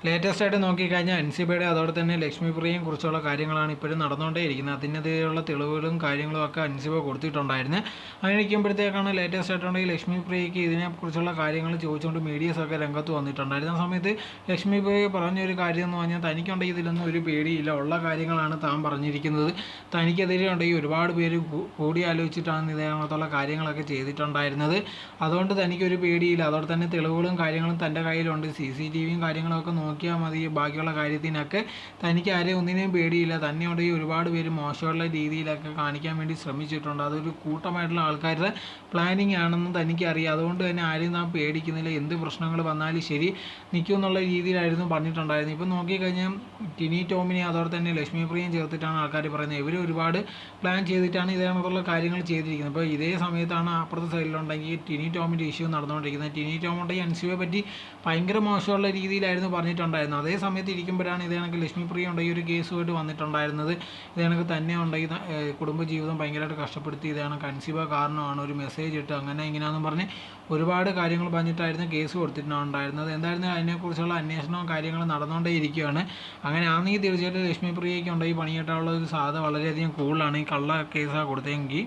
Latest ആയിട്ട് നോക്കിക്കഴിഞ്ഞാൽ അൻസിബയുടെ അതോടെ തന്നെ ലക്ഷ്മിപ്രിയയും കുറിച്ചുള്ള കാര്യങ്ങളാണ് ഇപ്പോഴും നടന്നുകൊണ്ടേയിരിക്കുന്നത്. അതിനെതിരെയുള്ള തെളിവുകളും കാര്യങ്ങളും ഒക്കെ അൻസിബ കൊടുത്തിട്ടുണ്ടായിരുന്നു. അങ്ങനെ ഇരിക്കുമ്പോഴത്തേക്കാണ് ലേറ്റസ്റ്റ് ആയിട്ടുണ്ടെങ്കിൽ ലക്ഷ്മിപ്രിയയ്ക്ക് ഇതിനെക്കുറിച്ചുള്ള കാര്യങ്ങൾ ചോദിച്ചുകൊണ്ട് മീഡിയസൊക്കെ രംഗത്ത് വന്നിട്ടുണ്ടായിരുന്നു. ആ സമയത്ത് ലക്ഷ്മിപ്രിയ പറഞ്ഞൊരു കാര്യം എന്ന് പറഞ്ഞാൽ തനിക്കുണ്ടെങ്കിൽ ഇതിലൊന്നും ഒരു പേടിയില്ല, ഉള്ള കാര്യങ്ങളാണ് താൻ പറഞ്ഞിരിക്കുന്നത്. തനിക്കെതിരെ ഉണ്ടെങ്കിൽ ഒരുപാട് പേര് കൂടിയാലോചിച്ചിട്ടാണ് ഇതേപോലത്തുള്ള കാര്യങ്ങളൊക്കെ ചെയ്തിട്ടുണ്ടായിരുന്നത്. അതുകൊണ്ട് തനിക്കൊരു പേടിയില്ല. അതോടെ തന്നെ തെളിവുകളും കാര്യങ്ങളും തൻ്റെ കയ്യിലുണ്ട്. CCTVയും കാര്യങ്ങളൊക്കെ നോക്കിയാൽ മതി. ബാക്കിയുള്ള കാര്യത്തിനൊക്കെ തനിക്ക് ആരെയും ഒന്നിനെയും പേടിയില്ല. തന്നെ ഉണ്ടെങ്കിൽ ഒരുപാട് പേര് മോശമുള്ള രീതിയിലൊക്കെ കാണിക്കാൻ വേണ്ടി ശ്രമിച്ചിട്ടുണ്ട്. അതൊരു കൂട്ടമായിട്ടുള്ള ആൾക്കാരുടെ പ്ലാനിങ് ആണെന്ന് തനിക്കറിയാം. അതുകൊണ്ട് തന്നെ ആരെയും താൻ പേടിക്കുന്നില്ല. എന്ത് പ്രശ്നങ്ങൾ വന്നാലും ശരി നിൽക്കും എന്നുള്ള രീതിയിലായിരുന്നു പറഞ്ഞിട്ടുണ്ടായിരുന്നത്. ഇപ്പം നോക്കിക്കഴിഞ്ഞാൽ ടിനി ടോമിനെ അതോടെ തന്നെ ലക്ഷ്മിപ്രിയയും ചേർത്തിട്ടാണ് ആൾക്കാർ പറയുന്നത്. ഇവർ ഒരുപാട് പ്ലാൻ ചെയ്തിട്ടാണ് ഇതേപോലുള്ള കാര്യങ്ങൾ ചെയ്തിരിക്കുന്നത്. അപ്പോൾ ഇതേ സമയത്താണ് അപ്പുറത്തെ സൈഡിലുണ്ടെങ്കിൽ ടിനി ടോമിൻ്റെ ഇഷ്യൂ നടന്നുകൊണ്ടിരിക്കുന്നത്. ടിനി ടോം ഉണ്ടെങ്കിൽ അൻസിബയെ പറ്റി ഭയങ്കര മോശമുള്ള രീതിയിലായിരുന്നു പറഞ്ഞിട്ടുണ്ടായിരുന്നത്. അതേ സമയത്ത് ഇരിക്കുമ്പോഴാണ് ഇതേ കണക്ക് ലക്ഷ്മിപ്രിയ ഉണ്ടെങ്കിൽ ഒരു കേസുമായിട്ട് വന്നിട്ടുണ്ടായിരുന്നത്. ഇതേ കണക്ക് തന്നെ ഉണ്ടെങ്കിൽ കുടുംബജീവിതം ഭയങ്കരമായിട്ട് കഷ്ടപ്പെടുത്തി ഇതേ കണക്ക് അൻസിബ കാരണമാണ് ഒരു മെസ്സേജ് ഇട്ട് അങ്ങനെ ഇങ്ങനെയാണെന്ന് പറഞ്ഞ് ഒരുപാട് കാര്യങ്ങൾ പറഞ്ഞിട്ടായിരുന്നു കേസ് കൊടുത്തിട്ടുണ്ടായിരുന്നത്. എന്തായാലും അതിനെക്കുറിച്ചുള്ള അന്വേഷണവും കാര്യങ്ങളും നടന്നുകൊണ്ടേ ഇരിക്കുകയാണ്. അങ്ങനെ ആണെങ്കിൽ തീർച്ചയായിട്ടും ലക്ഷ്മിപ്രിയയ്ക്ക് ഉണ്ടെങ്കിൽ പണിയിട്ടാനുള്ള ഒരു സാധ്യത വളരെയധികം കൂടുതലാണ് ഈ കള്ള കേസാണ് കൊടുത്തതെങ്കിൽ.